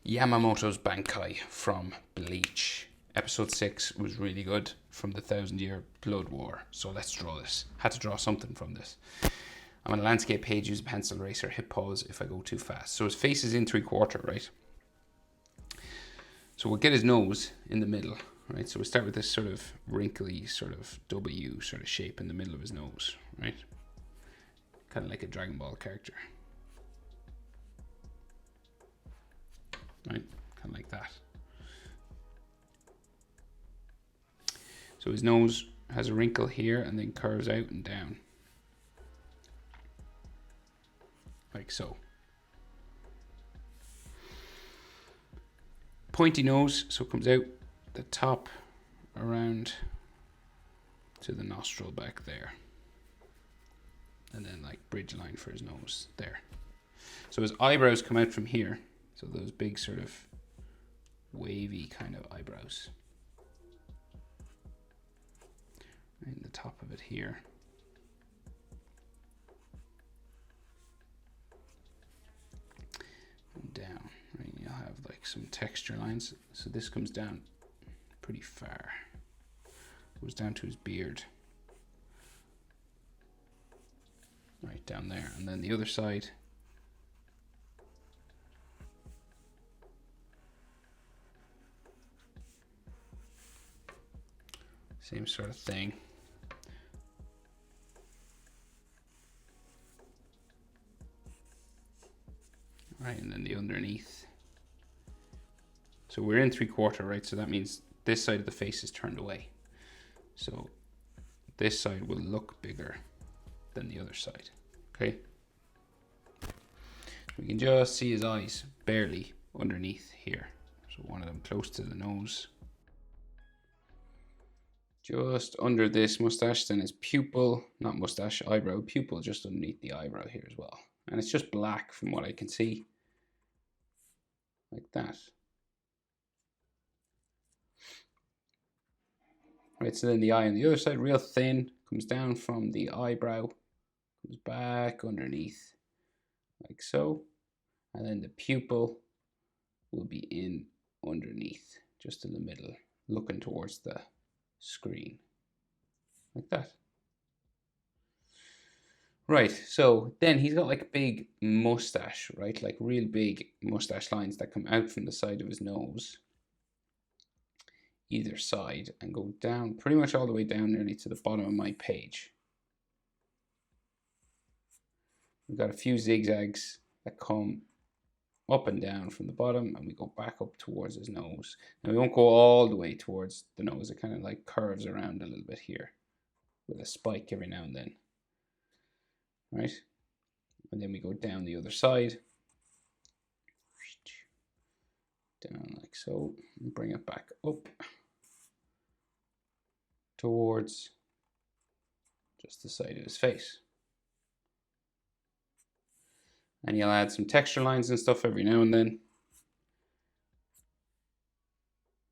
Yamamoto's Bankai from Bleach. Episode 6 was really good from the 1,000-Year Blood War. So let's draw this. Had to draw something from this. I'm on a landscape page, use a pencil eraser, hit pause if I go too fast. So his face is in 3/4, right? So we'll get his nose in the middle, right? So we'll start with this sort of wrinkly sort of W sort of shape in the middle of his nose, right? Kind of like a Dragon Ball character. Right? Kind of like that. So his nose has a wrinkle here and then curves out and down. Like so. Pointy nose, so it comes out the top around to the nostril back there. And then like bridge line for his nose there. So his eyebrows come out from here. So those big sort of wavy kind of eyebrows. In the top of it here. And down. Right, you'll have like some texture lines. So this comes down pretty far. Goes down to his beard. Right down there. And then the other side. Same sort of thing. Right, and then the underneath. So we're in 3/4, right? So that means this side of the face is turned away. So this side will look bigger than the other side, okay? We can just see his eyes barely underneath here. So one of them close to the nose. Just under this mustache, then his pupil, not mustache, eyebrow, pupil just underneath the eyebrow here as well. And it's just black from what I can see. Like that. Right, so then the eye on the other side, real thin, comes down from the eyebrow, comes back underneath, like so. And then the pupil will be in underneath, just in the middle, looking towards the screen, like that. Right, so then he's got like a big mustache, right? Like real big mustache lines that come out from the side of his nose, either side, and go down pretty much all the way down nearly to the bottom of my page. We've got a few zigzags that come up and down from the bottom, and we go back up towards his nose. Now we won't go all the way towards the nose. It kind of like curves around a little bit here with a spike every now and then. Right? And then we go down the other side. Down like so. And bring it back up towards just the side of his face. And you'll add some texture lines and stuff every now and then,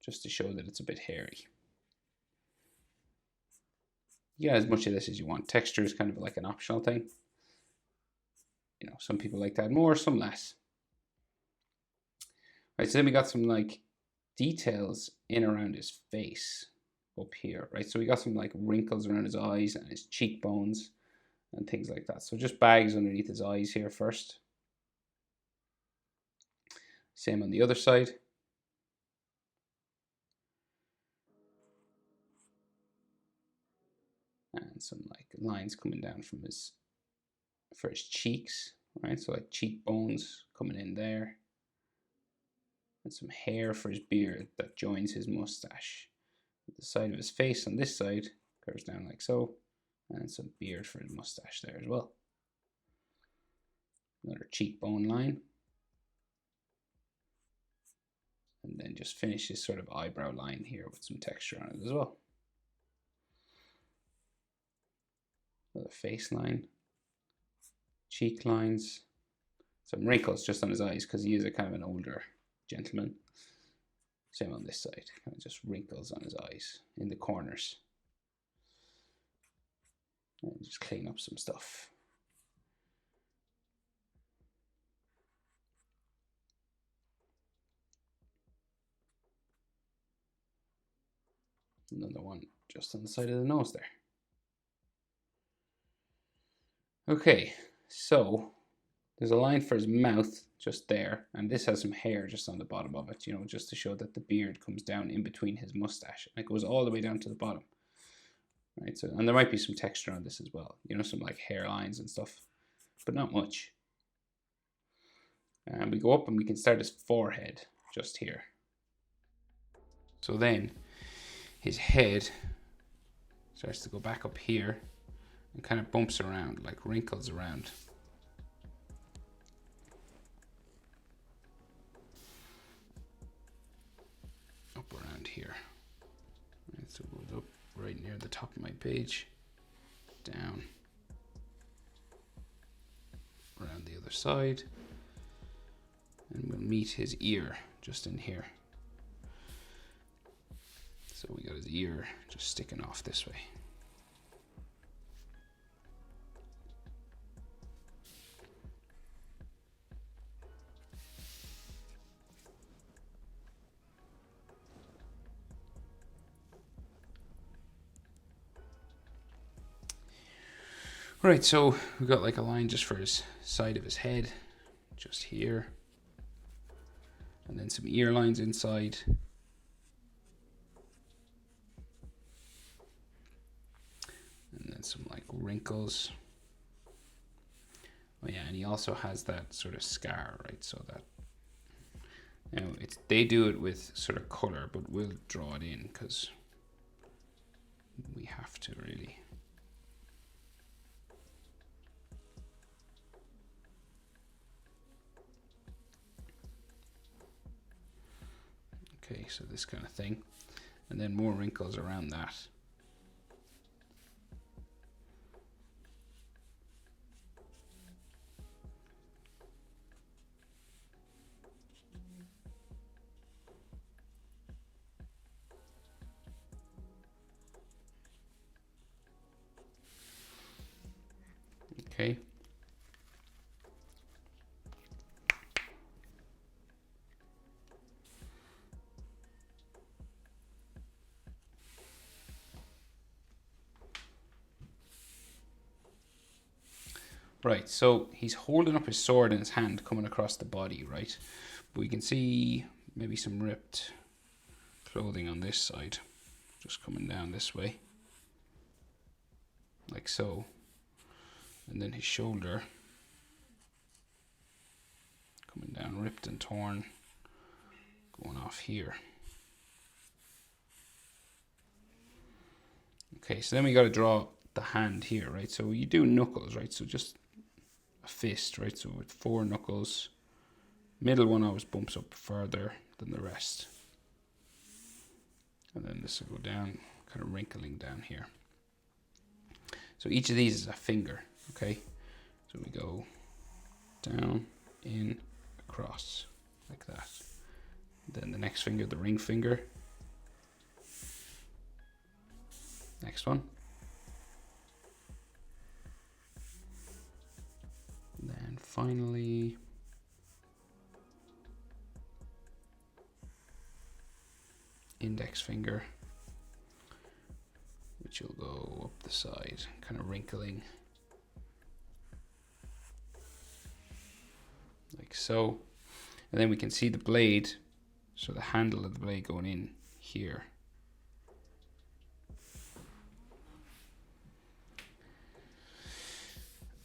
just to show that it's a bit hairy. You get as much of this as you want. Texture is kind of like an optional thing. You know, some people like to add more, some less. Right, so then we got some like details in around his face up here, right? So we got some like wrinkles around his eyes and his cheekbones and things like that. So just bags underneath his eyes here first. Same on the other side. And some like lines coming down from his, for his cheeks, right? So like cheekbones coming in there. And some hair for his beard that joins his mustache. The side of his face on this side curves down like so. And some beard for his mustache there as well. Another cheekbone line. And then just finish this sort of eyebrow line here with some texture on it as well. Another face line. Cheek lines. Some wrinkles just on his eyes because he is a kind of an older gentleman. Same on this side, kind of just wrinkles on his eyes in the corners. And just clean up some stuff. Another one just on the side of the nose there. Okay, so there's a line for his mouth just there, and this has some hair just on the bottom of it, you know, just to show that the beard comes down in between his mustache, and it goes all the way down to the bottom. Right, so, and there might be some texture on this as well, you know, some like hairlines and stuff, but not much. And we go up and we can start his forehead just here. So then his head starts to go back up here and kind of bumps around, like wrinkles around. Up around here. Right, so it goes up right near the top of my page, down around the other side, and we'll meet his ear just in here. So we got his ear just sticking off this way. Right, so we've got like a line just for his side of his head, just here. And then some ear lines inside. And then some like wrinkles. Oh yeah, and he also has that sort of scar, right? So that, you know, they do it with sort of color, but we'll draw it in because we have to really. Okay, so this kind of thing. And then more wrinkles around that. Okay. Right, so he's holding up his sword in his hand coming across the body, right? But we can see maybe some ripped clothing on this side, just coming down this way, like so. And then his shoulder coming down ripped and torn, going off here. Okay, so then we got to draw the hand here, right? So you do knuckles, right? So just a fist, right? So with 4 knuckles. Middle one always bumps up further than the rest. And then this will go down, kind of wrinkling down here. So each of these is a finger, okay? So we go down, in, across, like that. Then the next finger, the ring finger. Next one. Then finally, index finger, which will go up the side, kind of wrinkling, like so. And then we can see the blade, so the handle of the blade going in here.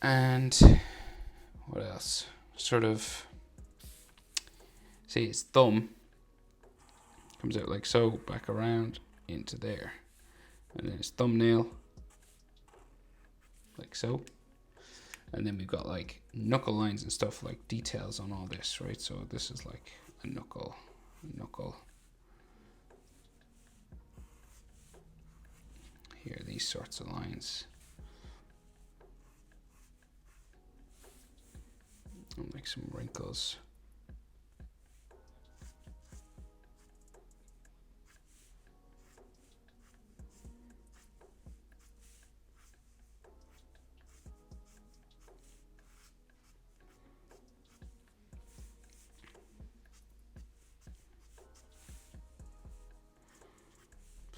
And what else? Sort of, see his thumb comes out like so, back around into there. And then his thumbnail, like so. And then we've got like knuckle lines and stuff, like details on all this, right? So this is like a knuckle. Here, these sorts of lines. And like some wrinkles.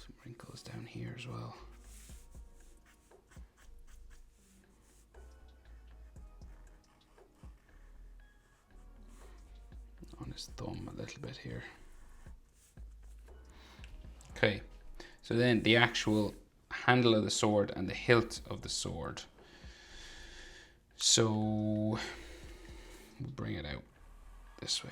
Some wrinkles down here as well. On his thumb a little bit here. Okay, so then the actual handle of the sword and the hilt of the sword. So we'll bring it out this way.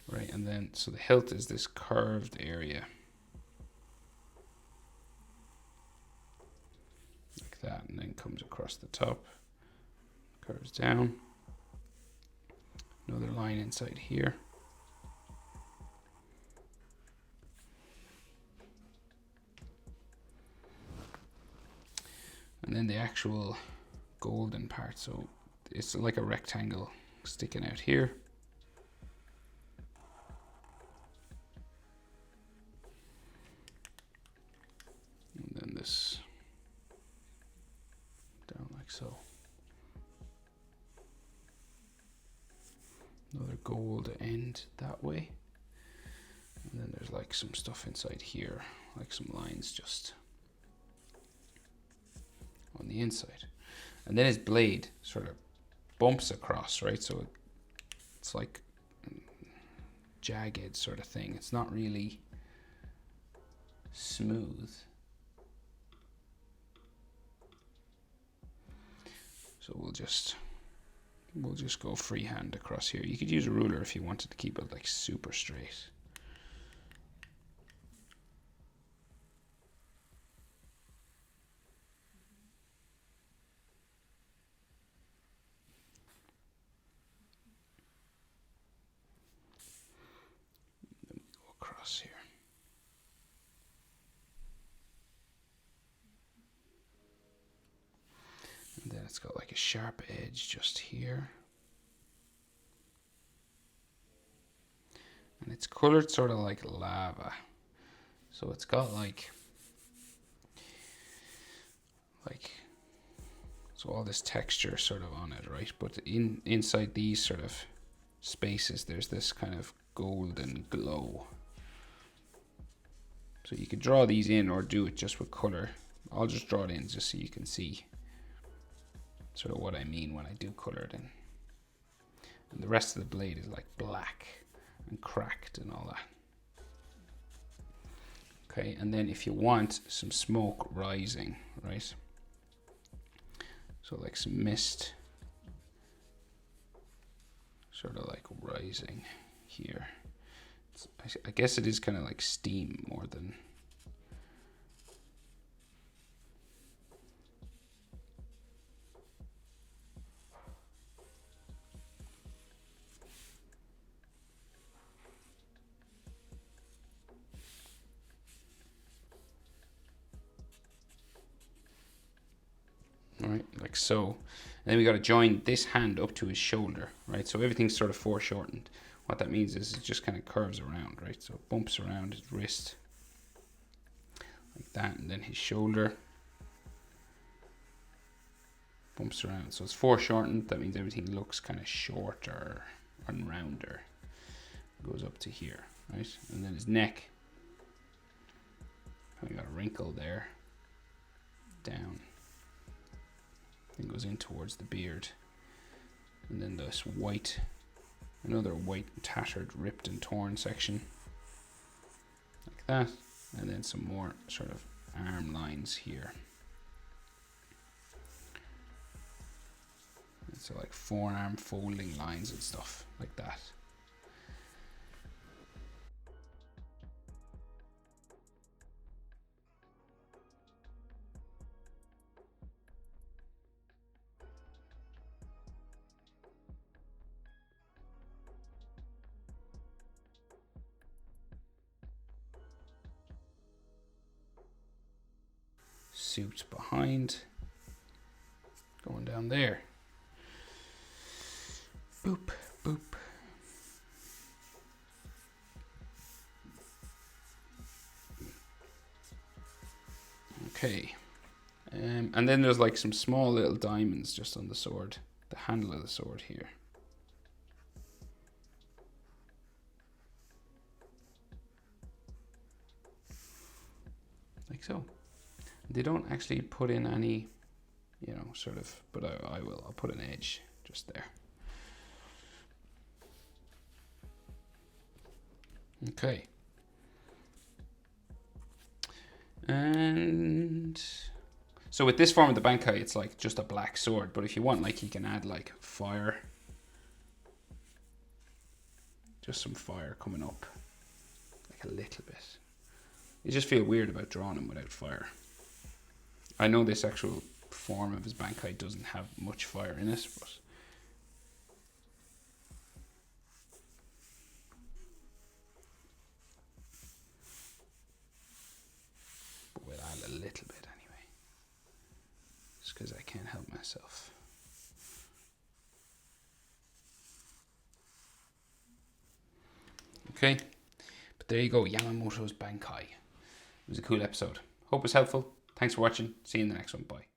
Right, and then so the hilt is this curved area. Like that, and then comes across the top, curves down. Another line inside here. And then the actual golden part, so it's like a rectangle sticking out here. And then this down like so. Another gold end that way. And then there's like some stuff inside here, like some lines just on the inside. And then his blade sort of bumps across, right? So it's like jagged sort of thing. It's not really smooth. So we'll just go freehand across here. You could use a ruler if you wanted to keep it like super straight. Then we go across here. And then it's got like a sharp edge just here. And it's colored sort of like lava. So it's got like so all this texture sort of on it, right? But inside these sort of spaces, there's this kind of golden glow. So you could draw these in or do it just with color. I'll just draw it in just so you can see sort of what I mean when I do color it in. And the rest of the blade is like black and cracked and all that. Okay, and then if you want some smoke rising, right? So like some mist sort of like rising here. I guess it is kind of like steam more than... Right, like so. And then we got to join this hand up to his shoulder, right? So everything's sort of foreshortened. What that means is it just kind of curves around, right? So it bumps around his wrist like that, and then his shoulder bumps around. So it's foreshortened. That means everything looks kind of shorter and rounder. Goes up to here, right? And then his neck, we got a wrinkle there, down. Then goes in towards the beard, and then this white, another white, tattered, ripped and torn section like that, and then some more sort of arm lines here. And so like forearm folding lines and stuff like that. Suit behind, going down there. Boop, boop. Okay. And then there's like some small little diamonds just on the sword, the handle of the sword here. like so. They don't actually put in any, you know, sort of, but I will. I'll put an edge just there. Okay. And so with this form of the Bankai, it's like just a black sword. But if you want, like, you can add like fire. Just some fire coming up, like a little bit. You just feel weird about drawing him without fire. I know this actual form of his Bankai doesn't have much fire in it, but we'll add a little bit anyway, just because I can't help myself. Okay, but there you go, Yamamoto's Bankai. It was a cool episode. Hope it was helpful. Thanks for watching. See you in the next one. Bye.